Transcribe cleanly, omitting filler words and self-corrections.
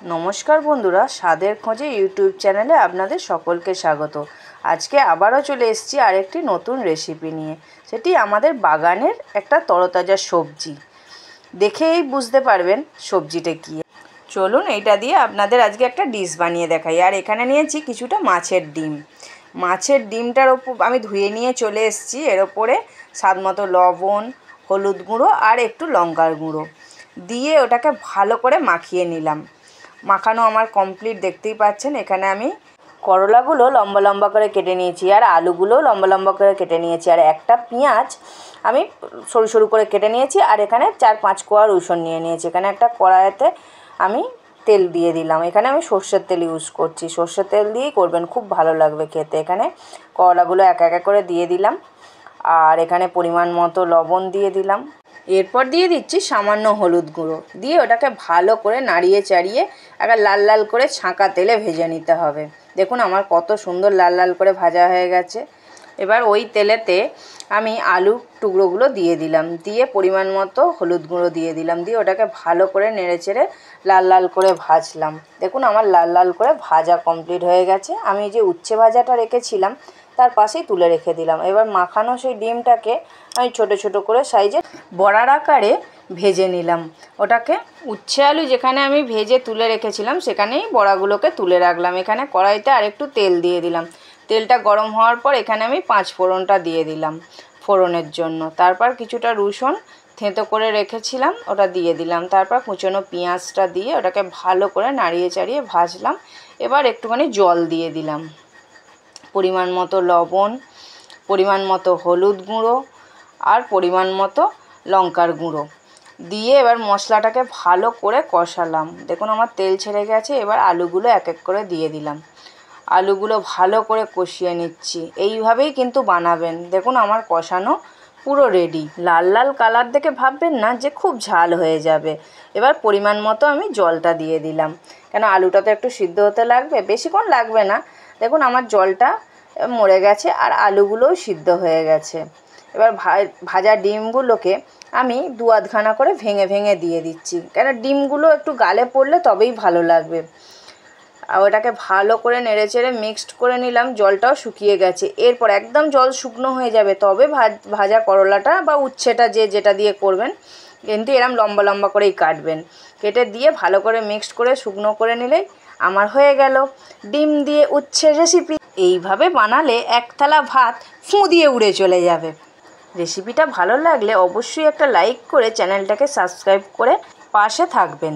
নমস্কার বন্ধুরা, স্বাদের খোঁজে ইউটিউব চ্যানেলে আপনাদের সকলকে স্বাগত। আজকে আবারও চলে এসেছি আরেকটি নতুন রেসিপি নিয়ে। সেটি আমাদের বাগানের একটা তরতাজা সবজি। দেখেই বুঝতে পারবেন সবজিটা কী। চলুন এইটা দিয়ে আপনাদের আজকে একটা ডিশ বানিয়ে দেখাই। আর এখানে নিয়েছি কিছুটা মাছের ডিম। মাছের ডিমটার ওপর আমি ধুয়ে নিয়ে চলে এসেছি। এর ওপরে স্বাদ মতো লবণ, হলুদ গুঁড়ো আর একটু লঙ্কার গুঁড়ো দিয়ে ওটাকে ভালো করে মাখিয়ে নিলাম। মাখানো আমার কমপ্লিট, দেখতেই পাচ্ছেন। এখানে আমি করলাগুলো লম্বা লম্বা করে কেটে নিয়েছি আর আলুগুলোও লম্বা লম্বা করে কেটে নিয়েছি। আর একটা পেঁয়াজ আমি সরু সরু করে কেটে নিয়েছি। আর এখানে 4-5 কোয়া রসুন নিয়ে নিয়েছি। এখানে একটা কড়াইতে আমি তেল দিয়ে দিলাম। এখানে আমি সর্ষের তেল ইউজ করছি। সর্ষের তেল দিয়েই করবেন, খুব ভালো লাগবে খেতে। এখানে করলাগুলো এক এক করে দিয়ে দিলাম। আর এখানে পরিমাণ মতো লবণ দিয়ে দিলাম। এরপর দিয়ে দিচ্ছি সামান্য হলুদ গুঁড়ো দিয়ে ওটাকে ভালো করে নাড়িয়ে চাড়িয়ে একটা লাল লাল করে ছাঁকা তেলে ভেজে নিতে হবে। দেখুন আমার কত সুন্দর লাল লাল করে ভাজা হয়ে গেছে। এবার ওই তেলেতে আমি আলুর টুকরোগুলো দিয়ে দিলাম, দিয়ে পরিমাণ মতো হলুদ গুঁড়ো দিয়ে দিলাম, দিয়ে ওটাকে ভালো করে নেড়ে চেড়ে লাল লাল করে ভাজলাম। দেখুন আমার লাল লাল করে ভাজা কমপ্লিট হয়ে গেছে। আমি যে উচ্ছে ভাজাটা রেখেছিলাম তার পাশেই তুলে রেখে দিলাম। এবার মাখানো সেই ডিমটাকে আমি ছোট ছোট করে সাইজে বড়ার আকারে ভেজে নিলাম। ওটাকে উচ্ছে আলু যেখানে আমি ভেজে তুলে রেখেছিলাম সেখানেই বড়াগুলোকে তুলে রাখলাম। এখানে কড়াইতে আরেকটু তেল দিয়ে দিলাম। তেলটা গরম হওয়ার পর এখানে আমি 5 ফোড়নটা দিয়ে দিলাম ফোড়নের জন্য। তারপর কিছুটা রসুন থেঁতো করে রেখেছিলাম ওটা দিয়ে দিলাম। তারপর কুচনো পেঁয়াজটা দিয়ে ওটাকে ভালো করে নাড়িয়ে চাড়িয়ে ভাজলাম। এবার একটুখানি জল দিয়ে দিলাম, পরিমাণ মতো লবণ, পরিমাণ মতো হলুদ গুঁড়ো আর পরিমাণ মতো লঙ্কার গুঁড়ো দিয়ে এবার মশলাটাকে ভালো করে কষালাম। দেখুন আমার তেল ছেড়ে গেছে। এবার আলুগুলো এক এক করে দিয়ে দিলাম। আলুগুলো ভালো করে কষিয়ে নিচ্ছি। এইভাবেই কিন্তু বানাবেন। দেখুন আমার কষানো পুরো রেডি। লাল লাল কালার দেখে ভাববেন না যে খুব ঝাল হয়ে যাবে। এবার পরিমাণ মতো আমি জলটা দিয়ে দিলাম, কেন আলুটা তো একটু সিদ্ধ হতে লাগবে, বেশিক্ষণ লাগবে না। দেখুন আমার জলটা মরে গেছে আর আলুগুলোও সিদ্ধ হয়ে গেছে। এবার ভাজা ডিমগুলোকে আমি 2-8খানা করে ভেঙে ভেঙে দিয়ে দিচ্ছি, কেন ডিমগুলো একটু গালে পড়লে তবেই ভালো লাগবে। আর ওটাকে ভালো করে নেড়ে চেড়ে মিক্সড করে নিলাম। জলটাও শুকিয়ে গেছে। এরপর একদম জল শুকনো হয়ে যাবে তবে ভাজা করলাটা বা উচ্ছেটা যেটা দিয়ে করবেন কিন্তু এরম লম্বা লম্বা করেই কাটবেন। কেটে দিয়ে ভালো করে মিক্সড করে শুকনো করে নিলেই আমার হয়ে গেল ডিম দিয়ে উচ্ছের রেসিপি। এইভাবে বানালে এক থালা ভাত ফুঁ দিয়ে উড়ে চলে যাবে। রেসিপিটা ভালো লাগলে অবশ্যই একটা লাইক করে চ্যানেলটাকে সাবস্ক্রাইব করে পাশে থাকবেন।